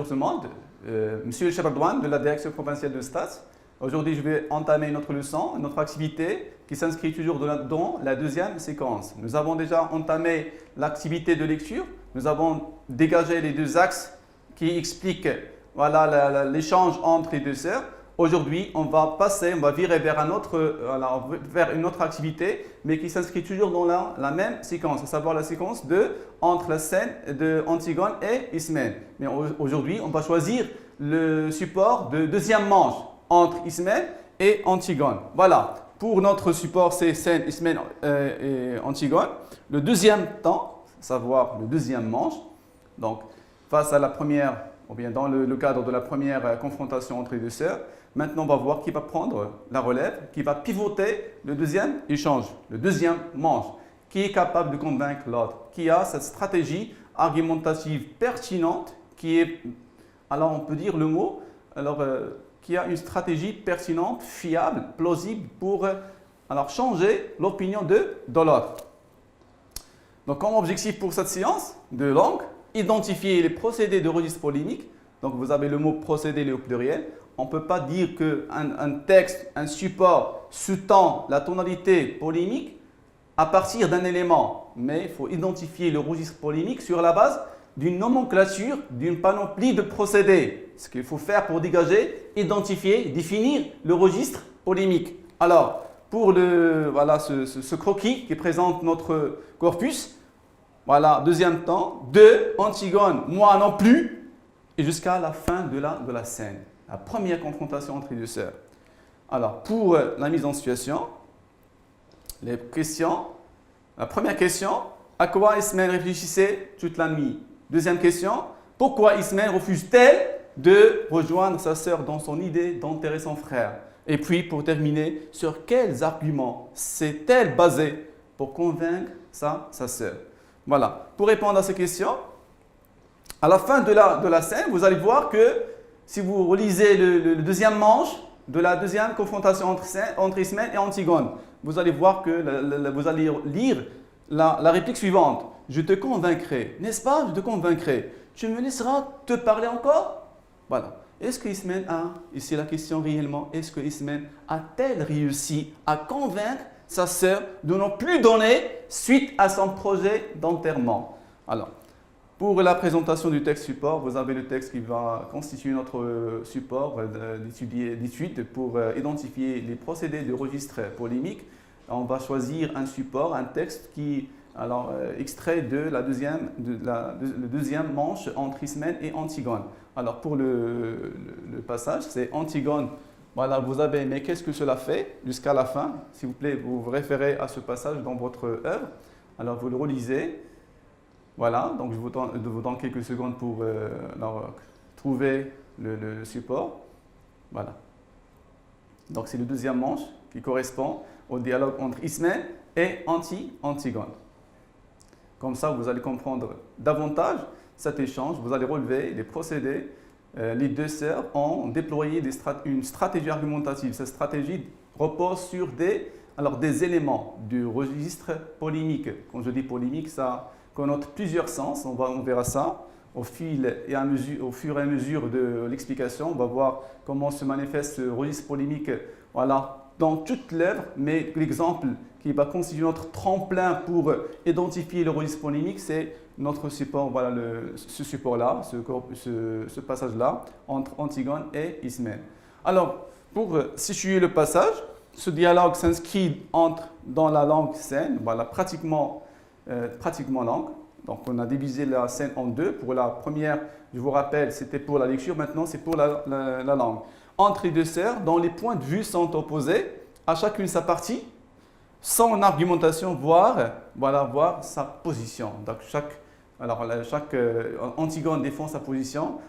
bonjour tout le monde. Monsieur Chebardouane de la direction provinciale de Stats. Aujourd'hui, je vais entamer notre leçon, notre activité qui s'inscrit toujours dans la deuxième séquence. Nous avons déjà entamé l'activité de lecture. Nous avons dégagé les deux axes qui expliquent voilà, l'échange entre les deux sœurs. Aujourd'hui, on va virer vers une autre activité, mais qui s'inscrit toujours dans la même séquence, à savoir la séquence entre la scène de Antigone et Ismène. Mais aujourd'hui, on va choisir le support de deuxième manche entre Ismène et Antigone. Voilà, pour notre support, c'est scène, Ismène et Antigone. Le deuxième temps, à savoir le deuxième manche, donc face à la première, ou bien dans le cadre de la première confrontation entre les deux sœurs. Maintenant, on va voir qui va prendre la relève, qui va pivoter le deuxième échange, le deuxième manche, qui est capable de convaincre l'autre, qui a cette stratégie argumentative pertinente, qui est, alors on peut dire le mot, qui a une stratégie pertinente, fiable, plausible pour changer l'opinion de l'autre. Donc, comme objectif pour cette séance de langue, identifier les procédés de registre polémique. Donc, vous avez le mot procédé au pluriel. On ne peut pas dire qu'un texte, un support sous-tend la tonalité polémique à partir d'un élément. Mais il faut identifier le registre polémique sur la base d'une nomenclature, d'une panoplie de procédés. Ce qu'il faut faire pour dégager, identifier, définir le registre polémique. Alors, pour ce croquis qui présente notre corpus, voilà, deuxième temps, de Antigone, moi non plus, et jusqu'à la fin de la scène. La première confrontation entre les deux sœurs. Alors, pour la mise en situation, les questions. La première question, à quoi Ismène réfléchissait toute la nuit? Deuxième question, pourquoi Ismène refuse-t-elle de rejoindre sa sœur dans son idée d'enterrer son frère? Et puis, pour terminer, sur quels arguments s'est-elle basée pour convaincre sa sœur? Voilà. Pour répondre à ces questions, à la fin de la scène, vous allez voir que si vous relisez le deuxième manche de la deuxième confrontation entre Ismène et Antigone, vous allez voir que vous allez lire la réplique suivante. Je te convaincrai, n'est-ce pas? Je te convaincrai. Tu me laisseras te parler encore? Voilà. Est-ce que Ismène et c'est la question réellement, est-ce que Ismène a-t-elle réussi à convaincre sa sœur de ne plus donner suite à son projet d'enterrement? Alors, pour la présentation du texte support, vous avez le texte qui va constituer notre support d'étude pour identifier les procédés de registre polémique. On va choisir un support, un texte qui extrait de la deuxième manche entre Ismène et Antigone. Alors pour le passage, c'est Antigone. Voilà, vous avez, mais qu'est-ce que cela fait jusqu'à la fin? S'il vous plaît, vous vous référez à ce passage dans votre œuvre. Alors vous le relisez. Voilà, donc je vous donne quelques secondes pour trouver le support. Voilà. Donc c'est le deuxième manche qui correspond au dialogue entre Ismène et Antigone. Comme ça, vous allez comprendre davantage cet échange. Vous allez relever les procédés. Les deux sœurs ont déployé une stratégie argumentative. Cette stratégie repose sur des éléments du registre polémique. Quand je dis polémique, ça connote plusieurs sens, on verra ça au fur et à mesure de l'explication. On va voir comment se manifeste ce registre polémique dans toute l'œuvre, mais l'exemple qui va constituer notre tremplin pour identifier le registre polémique, c'est notre support, voilà ce support-là, ce passage-là, entre Antigone et Ismène. Alors, pour situer le passage, ce dialogue s'inscrit dans la langue scène, voilà, pratiquement langue. Donc, on a divisé la scène en deux. Pour la première, je vous rappelle, c'était pour la lecture. Maintenant, c'est pour la langue. Entre les deux sœurs, dont les points de vue sont opposés, à chacune sa partie, son argumentation, voire sa position. Donc, chaque Antigone défend sa position.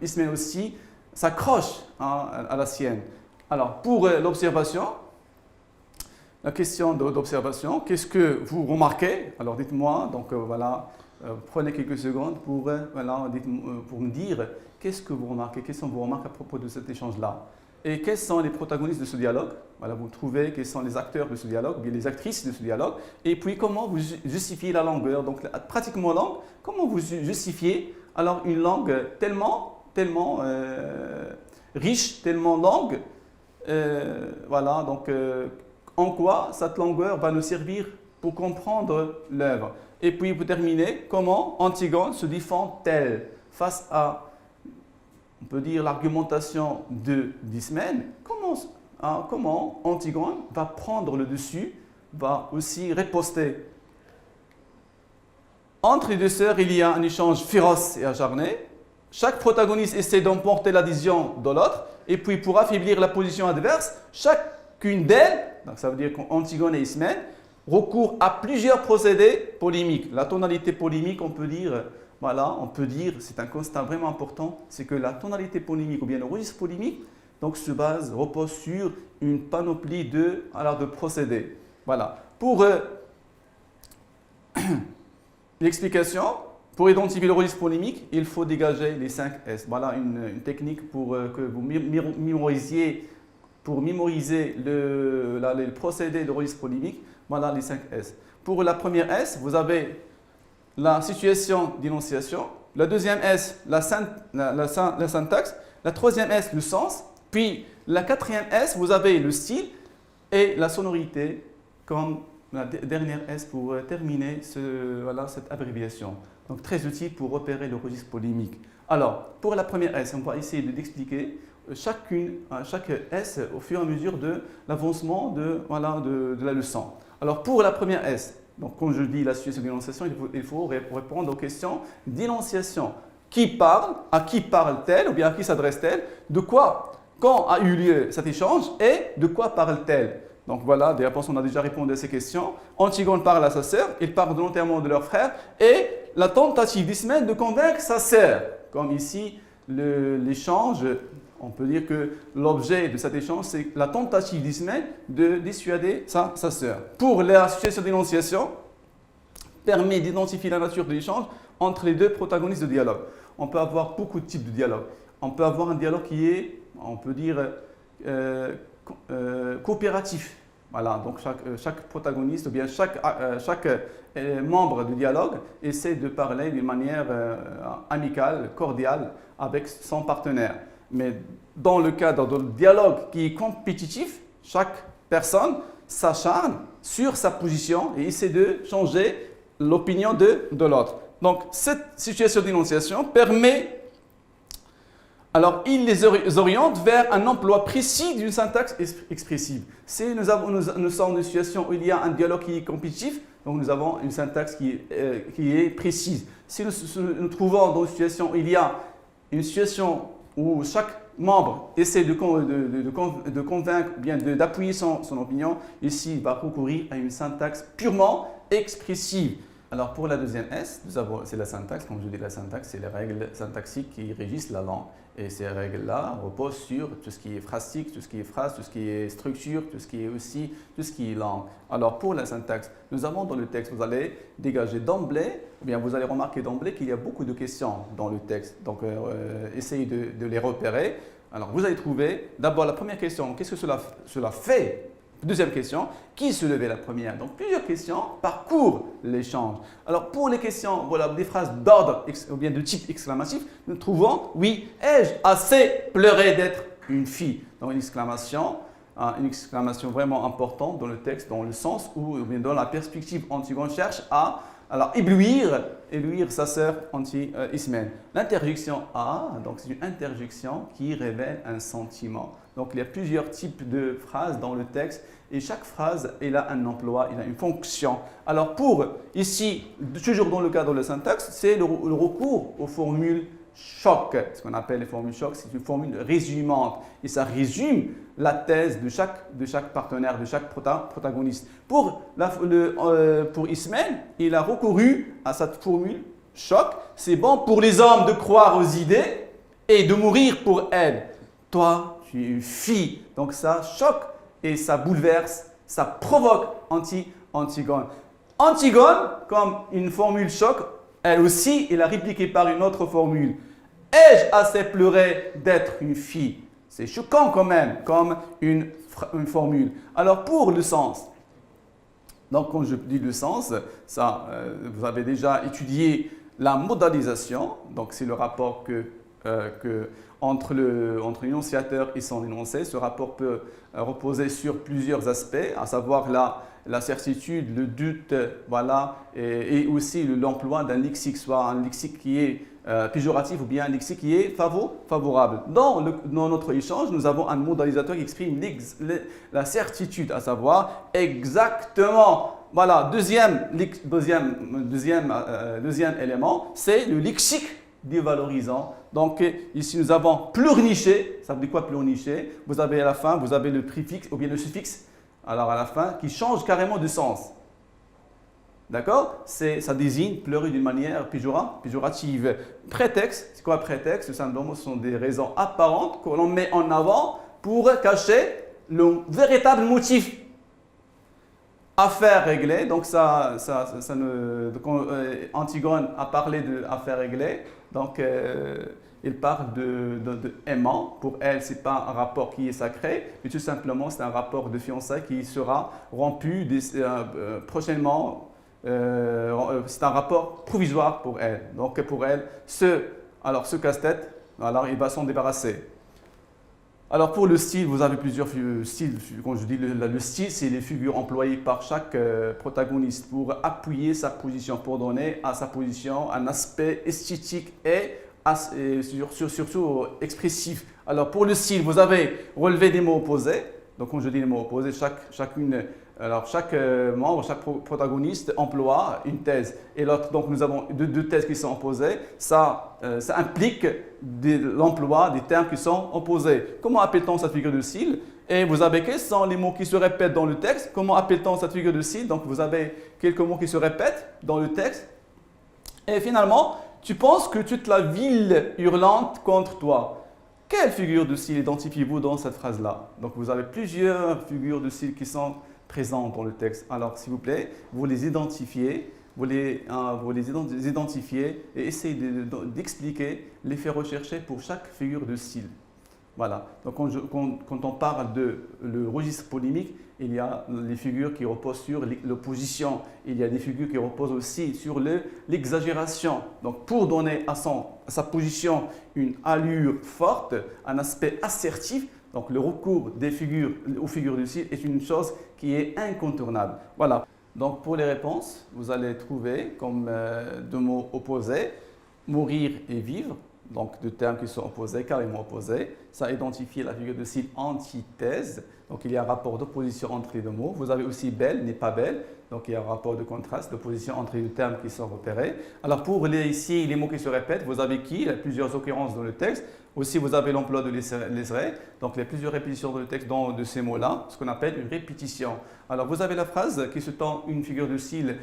Ismène aussi s'accroche à la sienne. Alors, pour l'observation, la question d'observation, qu'est-ce que vous remarquez? Alors dites-moi, donc prenez quelques secondes pour me dire qu'est-ce que vous remarquez, quelles sont vos remarques à propos de cet échange-là. Et quels sont les protagonistes de ce dialogue? Voilà, vous trouvez quels sont les acteurs de ce dialogue, ou bien les actrices de ce dialogue. Et puis comment vous justifiez la longueur, donc pratiquement langue, comment vous justifiez alors une langue tellement riche, tellement longue. Voilà, donc en quoi cette longueur va nous servir pour comprendre l'œuvre. Et puis pour terminer, comment Antigone se défend-elle face à, on peut dire, l'argumentation d'Ismène? Comment Antigone va prendre le dessus, va aussi riposter? Entre les deux sœurs, il y a un échange féroce et acharné. Chaque protagoniste essaie d'emporter l'adhésion de l'autre, et puis pour affaiblir la position adverse, chacune d'elles, donc ça veut dire qu'Antigone et Ismène, recourent à plusieurs procédés polémiques. La tonalité polémique, on peut dire, c'est un constat vraiment important, c'est que la tonalité polémique ou bien le registre polémique donc repose sur une panoplie de procédés. Voilà. Pour l'explication, pour identifier le registre polémique, il faut dégager les 5 S. Voilà une technique pour que vous mémorisiez, pour mémoriser les procédés de registre polémique. Voilà les 5 S. Pour la première S, vous avez la situation d'énonciation. La deuxième S, la syntaxe. La troisième S, le sens. Puis la quatrième S, vous avez le style et la sonorité comme la dernière S pour terminer cette abréviation. Donc très utile pour repérer le registre polémique. Alors, pour la première S, on va essayer d'expliquer chaque S au fur et à mesure de l'avancement de la leçon. Alors pour la première S, donc quand je dis la situation d'énonciation, il faut répondre aux questions d'énonciation. Qui parle? À qui parle-t-elle? Ou bien à qui s'adresse-t-elle? De quoi? Quand a eu lieu cet échange? Et de quoi parle-t-elle? Donc voilà, des réponses, on a déjà répondu à ces questions. Antigone parle à sa sœur, il parle de l'enterrement de leur frère et la tentative d'Ismène de convaincre sa sœur. Comme ici, l'échange, on peut dire que l'objet de cet échange, c'est la tentative d'Ismène de dissuader sa sœur. Pour la situation d'énonciation, permet d'identifier la nature de l'échange entre les deux protagonistes de dialogue. On peut avoir beaucoup de types de dialogue. On peut avoir un dialogue qui est, on peut dire, coopératif. Voilà, donc chaque protagoniste ou bien chaque membre du dialogue essaie de parler d'une manière amicale, cordiale avec son partenaire. Mais dans le cadre d'un dialogue qui est compétitif, chaque personne s'acharne sur sa position et essaie de changer l'opinion de l'autre. Donc cette situation d'énonciation permet, alors il les oriente vers un emploi précis d'une syntaxe expressive. Si nous sommes dans une situation où il y a un dialogue qui est compétitif, donc nous avons une syntaxe qui est précise. Si nous nous trouvons dans une situation où il y a une situation où chaque membre essaie de convaincre, bien d'appuyer son opinion, ici il va recourir à une syntaxe purement expressive. Alors pour la deuxième S, c'est la syntaxe. Comme je dis, la syntaxe, c'est les règles syntaxiques qui régissent la langue. Et ces règles-là reposent sur tout ce qui est phrastique, tout ce qui est phrase, tout ce qui est structure, tout ce qui est langue. Alors pour la syntaxe, nous avons dans le texte, vous allez dégager d'emblée, ou bien vous allez remarquer d'emblée qu'il y a beaucoup de questions dans le texte. Donc essayez de les repérer. Alors vous allez trouver d'abord la première question, qu'est-ce que cela fait? Deuxième question, qui se levait la première? Donc plusieurs questions parcourent l'échange. Alors pour les questions, voilà, des phrases d'ordre ou bien de type exclamatif, nous trouvons oui, ai-je assez pleuré d'être une fille? Donc une exclamation vraiment importante dans le texte, dans le sens où, ou bien dans la perspective, Antigone cherche à éblouir sa sœur Ismène. L'interjection A, donc c'est une interjection qui révèle un sentiment. Donc il y a plusieurs types de phrases dans le texte et chaque phrase elle a un emploi, elle a une fonction. Alors pour ici, toujours dans le cadre de la syntaxe, c'est le recours aux formules choc. Ce qu'on appelle les formules choc, c'est une formule résumante et ça résume la thèse de chaque partenaire, de chaque protagoniste. Pour Ismène, il a recouru à cette formule choc. C'est bon pour les hommes de croire aux idées et de mourir pour elles. Toi, tu es une fille. Donc ça choque et ça bouleverse, ça provoque Antigone. Antigone, comme une formule choc, elle aussi, elle a répliqué par une autre formule. Ai-je assez pleuré d'être une fille? C'est choquant quand même, comme une formule. Alors pour le sens, donc quand je dis le sens, ça, vous avez déjà étudié la modalisation, donc c'est le rapport entre l'énonciateur et son énoncé. Ce rapport peut reposer sur plusieurs aspects, à savoir la certitude, le doute, voilà, et aussi l'emploi d'un lexique, soit un lexique qui est péjoratif ou bien un lexique qui est favorable. Dans notre échange, nous avons un modalisateur qui exprime la certitude, à savoir exactement. Voilà, deuxième élément, c'est le lexique dévalorisant. Donc ici nous avons pleurnicher. Ça veut dire quoi pleurnicher? Vous avez à la fin, vous avez le préfixe ou bien le suffixe, alors à la fin, qui change carrément de sens. D'accord? Ça désigne pleurer d'une manière péjorative. Prétexte, c'est quoi prétexte? Tout simplement, ce sont des raisons apparentes que l'on met en avant pour cacher le véritable motif. Affaire réglée, donc Antigone a parlé d'affaire réglée, donc il parle de aimant. Pour elle, ce n'est pas un rapport qui est sacré, mais tout simplement c'est un rapport de fiançailles qui sera rompu prochainement. C'est un rapport provisoire pour elle. Donc pour elle, ce casse-tête, alors il va s'en débarrasser. Alors pour le style, vous avez plusieurs styles. Quand je dis le style, c'est les figures employées par chaque protagoniste pour appuyer sa position, pour donner à sa position un aspect esthétique et surtout expressif. Alors pour le style, vous avez relevé des mots opposés. Donc quand je dis les mots opposés, chaque membre, chaque protagoniste emploie une thèse et l'autre. Donc nous avons deux thèses qui sont opposées. Ça implique l'emploi des termes qui sont opposés. Comment appelle-t-on cette figure de style? Et vous avez quels sont les mots qui se répètent dans le texte? Comment appelle-t-on cette figure de style? Donc vous avez quelques mots qui se répètent dans le texte. Et finalement, tu penses que toute la ville hurlante contre toi. Quelle figure de style identifiez-vous dans cette phrase-là? Donc vous avez plusieurs figures de style qui sont présentes dans le texte. Alors s'il vous plaît, vous les identifiez, et essayez d'expliquer l'effet recherché pour chaque figure de style. Voilà. Donc quand on parle de le registre polémique, il y a les figures qui reposent sur l'opposition. Il y a des figures qui reposent aussi sur l'exagération. Donc pour donner à sa position une allure forte, un aspect assertif, donc le recours aux figures de style est une chose qui est incontournable. Voilà. Donc pour les réponses, vous allez trouver comme deux mots opposés, mourir et vivre. Donc deux termes qui sont opposés, carrément opposés. Ça identifie la figure de style antithèse. Donc il y a un rapport d'opposition entre les deux mots. Vous avez aussi belle n'est pas belle. Donc il y a un rapport de contraste, d'opposition entre les deux termes qui sont repérés. Alors pour ici, les mots qui se répètent, vous avez qui? Il y a plusieurs occurrences dans le texte. Aussi, vous avez l'emploi de l'esseré. Donc il y a plusieurs répétitions dans le texte de ces mots-là, ce qu'on appelle une répétition. Alors vous avez la phrase qui se tend une figure de style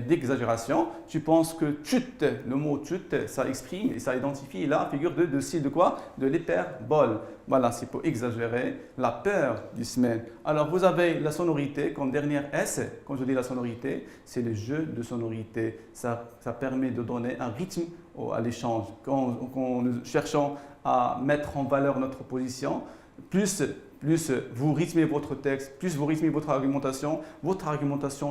d'exagération. Tu penses que chute, le mot chute, ça exprime et ça identifie la figure de style de quoi? De l'hyperbole. Voilà, c'est pour exagérer la peur du semaine. Alors vous avez la sonorité comme dernière S. Quand je dis la sonorité, c'est le jeu de sonorité. Ça permet de donner un rythme à l'échange. Quand nous cherchons à mettre en valeur notre position, plus vous rythmez votre texte, plus vous rythmez votre argumentation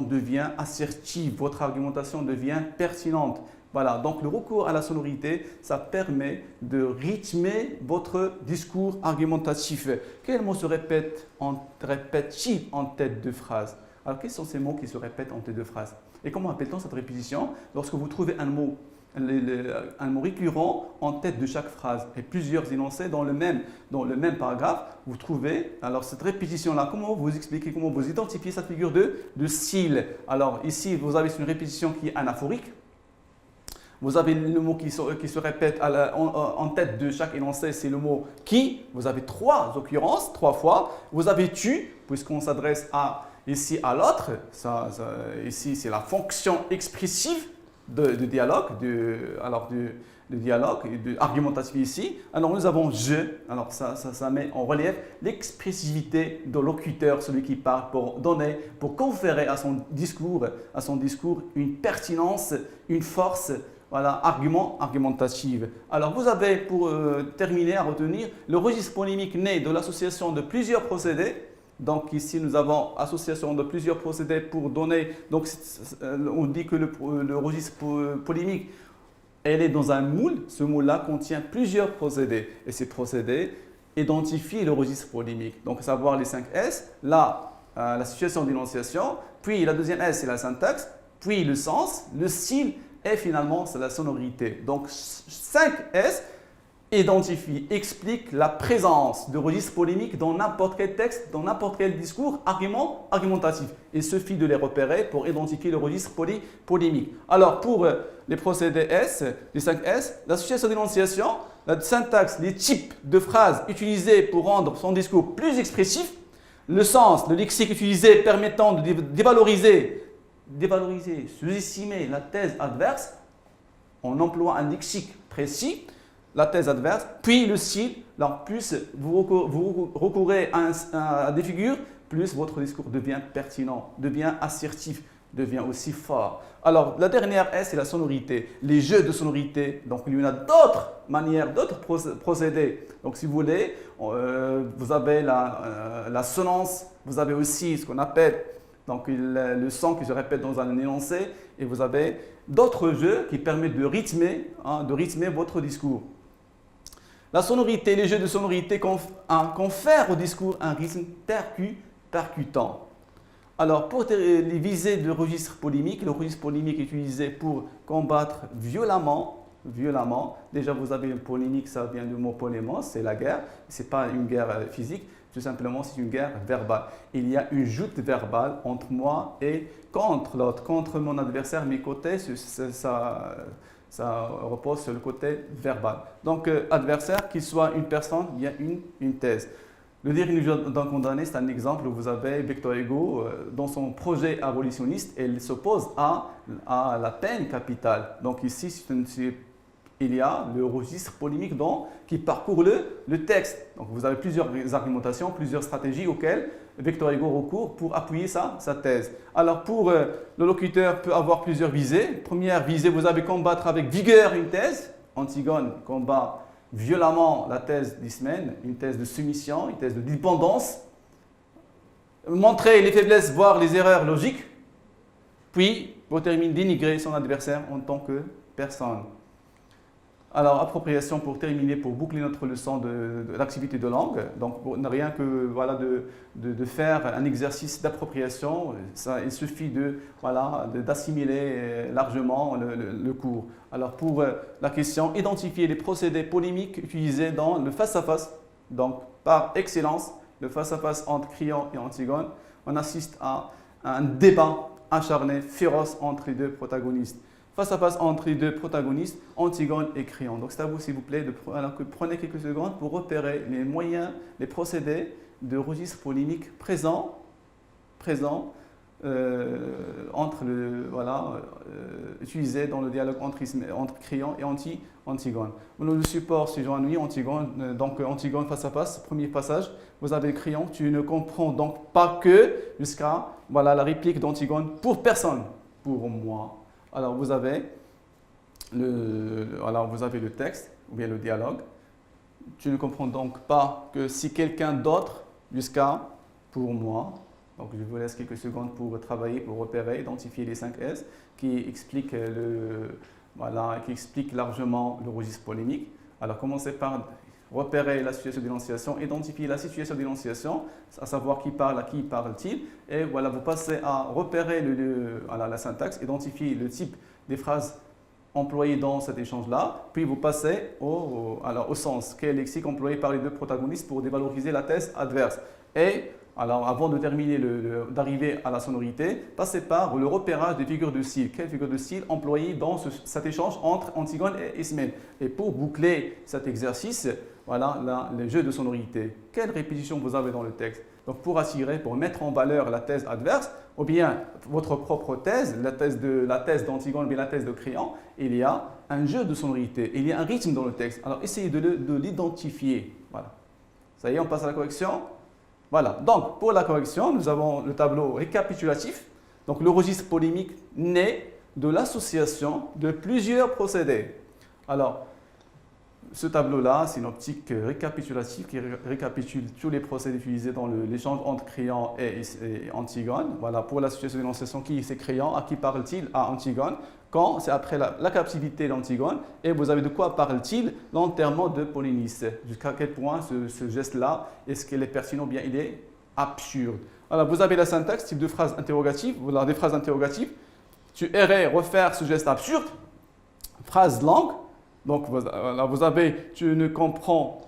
devient assertive, votre argumentation devient pertinente. Voilà, donc le recours à la sonorité, ça permet de rythmer votre discours argumentatif. Quels mots se répètent-ils en tête de phrase? Alors, quels sont ces mots qui se répètent en tête de phrase? Et comment appelle-t-on cette répétition? Lorsque vous trouvez un mot récurrent en tête de chaque phrase et plusieurs énoncés dans le même paragraphe, vous trouvez alors cette répétition-là. Comment vous expliquez, comment vous identifiez cette figure de style? Alors ici, vous avez une répétition qui est anaphorique. Vous avez le mot qui se répète en tête de chaque énoncé, c'est le mot qui. Vous avez trois occurrences, 3 fois. Vous avez tu, puisqu'on s'adresse ici à l'autre. Ici, c'est la fonction expressive de dialogue, de dialogue et de argumentatif ici. Alors nous avons je, alors ça met en relief l'expressivité de locuteur, celui qui parle pour conférer à son discours une pertinence, une force, voilà, argumentative. Alors vous avez pour terminer à retenir le registre polémique né de l'association de plusieurs procédés. Donc ici, nous avons association de plusieurs procédés pour donner. Donc on dit que le registre polémique elle est dans un moule. Ce moule-là contient plusieurs procédés. Et ces procédés identifient le registre polémique. Donc, savoir les 5 S, là, la situation d'énonciation, puis la deuxième S, c'est la syntaxe, puis le sens, le style, et finalement, c'est la sonorité. Donc, 5 S identifie, explique la présence de registres polémiques dans n'importe quel texte, dans n'importe quel discours, argumentatif. Il suffit de les repérer pour identifier le registre polémique. Alors, pour les procédés S, les 5 S, l'association d'énonciation, la syntaxe, les types de phrases utilisées pour rendre son discours plus expressif, le sens, le lexique utilisé permettant de dévaloriser, sous-estimer la thèse adverse, on emploie un lexique précis, la thèse adverse, puis le style, alors plus vous recourez à des figures, plus votre discours devient pertinent, devient assertif, devient aussi fort. Alors, la dernière S, c'est la sonorité, les jeux de sonorité. Donc, il y en a d'autres manières, d'autres procédés. Donc, si vous voulez, vous avez l'assonance, vous avez aussi ce qu'on appelle donc, le son qui se répète dans un énoncé, et vous avez d'autres jeux qui permettent de rythmer votre discours. La sonorité, les jeux de sonorité confèrent au discours un rythme percutant. Alors, pour les visées de registre polémique, le registre polémique est utilisé pour combattre violemment. Déjà, vous avez une polémique, ça vient du mot polémos, c'est la guerre. Ce n'est pas une guerre physique, tout simplement, c'est une guerre verbale. Il y a une joute verbale entre moi et contre l'autre, contre mon adversaire, mes côtés, ça repose sur le côté verbal. Donc, adversaire, qu'il soit une personne, il y a une thèse. Le dernier d'un condamné, c'est un exemple où vous avez Victor Hugo, dans son projet abolitionniste, il s'oppose à la peine capitale. Donc ici, il y a le registre polémique qui parcourt le texte. Donc vous avez plusieurs argumentations, plusieurs stratégies auxquelles Victor Hugo recourt pour appuyer sa thèse. Alors pour le locuteur peut avoir plusieurs visées. Première visée, vous avez combattre avec vigueur une thèse. Antigone combat violemment la thèse d'Ismène, une thèse de soumission, une thèse de dépendance. Montrer les faiblesses, voire les erreurs logiques. Puis, pour terminer, dénigrer son adversaire en tant que personne. Alors, appropriation pour terminer, pour boucler notre leçon de l'activité de langue. Donc, rien que de faire un exercice d'appropriation, il suffit d'assimiler largement le cours. Alors, pour la question, identifier les procédés polémiques utilisés dans le face-à-face. Donc, par excellence, le face-à-face entre Créon et Antigone, on assiste à un débat acharné, féroce entre les deux protagonistes. Face-à-face entre les deux protagonistes, Antigone et Créon. Donc c'est à vous, s'il vous plaît, prenez quelques secondes pour repérer les moyens, les procédés de registre polémique présents utilisés dans le dialogue entre Créon et Antigone. Le support, c'est Jean-Louis, Antigone. Donc Antigone face-à-face, premier passage. Vous avez Créon, tu ne comprends donc pas que, jusqu'à la réplique d'Antigone, pour personne, pour moi. Alors, vous avez le texte, ou bien le dialogue. Tu ne comprends donc pas que si quelqu'un d'autre, jusqu'à pour moi. Donc, je vous laisse quelques secondes pour travailler, pour repérer, identifier les 5 S qui expliquent largement le registre polémique. Alors, commencez par repérer la situation d'énonciation, identifier la situation d'énonciation, à savoir qui parle, à qui parle-t-il, et vous passez à repérer la syntaxe, identifier le type des phrases employées dans cet échange-là, puis vous passez au sens, quel lexique employé par les deux protagonistes pour dévaloriser la thèse adverse. Et alors, avant de terminer, d'arriver à la sonorité, passez par le repérage des figures de style. Quelles figures de style employées dans cet échange entre Antigone et Ismène. Et pour boucler cet exercice, les jeux de sonorité. Quelle répétition vous avez dans le texte? Donc, pour attirer, pour mettre en valeur la thèse adverse, ou bien votre propre thèse, la thèse d'Antigone ou bien la thèse de Créon, il y a un jeu de sonorité, il y a un rythme dans le texte. Alors, essayez de l'identifier. Voilà. Ça y est, on passe à la correction. Voilà, donc pour la correction, nous avons le tableau récapitulatif. Donc le registre polémique naît de l'association de plusieurs procédés. Alors, ce tableau-là, c'est une optique récapitulative qui récapitule tous les procédés utilisés dans l'échange entre Créon et Antigone. Voilà, pour l'association d'énonciation, qui c'est Créon, à qui parle-t-il? À Antigone. quand c'est après la captivité d'Antigone, et vous avez de quoi parle-t-il? L'enterrement de Polynice. Jusqu'à quel point ce geste-là, est-ce qu'il est pertinent ou bien il est absurde? Alors, vous avez la syntaxe, type de phrase interrogative, voilà des phrases interrogatives. Tu irais refaire ce geste absurde, phrase langue. Donc, vous avez, tu ne comprends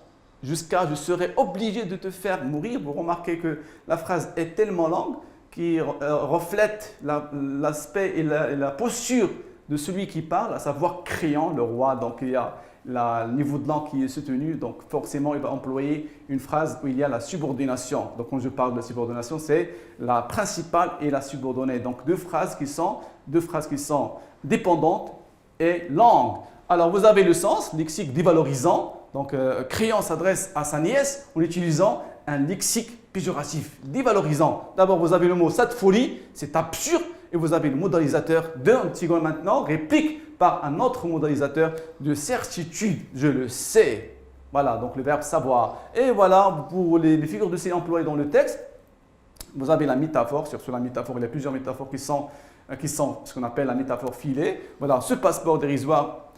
jusqu'à je serais obligé de te faire mourir. Vous remarquez que la phrase est tellement longue qui reflète l'aspect et la posture de celui qui parle, à savoir Créon, le roi. Donc, il y a le niveau de langue qui est soutenu, donc forcément, il va employer une phrase où il y a la subordination. Donc, quand je parle de la subordination, c'est la principale et la subordonnée. Donc, deux phrases qui sont dépendantes et longues. Alors, vous avez le sens, lexique dévalorisant. Donc, Créon s'adresse à sa nièce en utilisant un lexique péjoratif, dévalorisant. D'abord, vous avez le mot « cette folie », c'est absurde. Et vous avez le modalisateur d'Antigone maintenant, réplique par un autre modalisateur de certitude, je le sais. Voilà, donc le verbe savoir. Et voilà, pour les figures de style employées dans le texte, vous avez la métaphore. Sur la métaphore, il y a plusieurs métaphores qui sont ce qu'on appelle la métaphore filée. Voilà, ce passeport dérisoire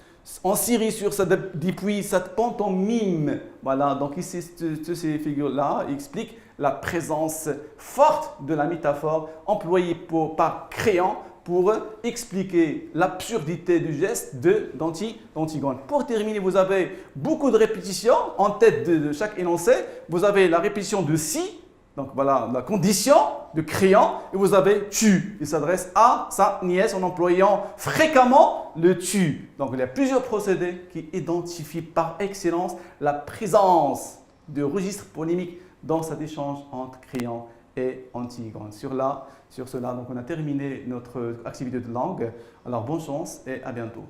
en Syrie sur depuis cette pantomime. Voilà, donc ici, ces figures-là expliquent la présence forte de la métaphore employée par Créon pour expliquer l'absurdité du geste d'Antigone. Pour terminer, vous avez beaucoup de répétitions en tête de chaque énoncé. Vous avez la répétition de si, donc voilà la condition de Créon, et vous avez tu. Il s'adresse à sa nièce en employant fréquemment le tu. Donc il y a plusieurs procédés qui identifient par excellence la présence de registres phonémiques dans cet échange entre Créon et Antigone. Sur cela, donc on a terminé notre activité de langue. Alors bonne chance et à bientôt.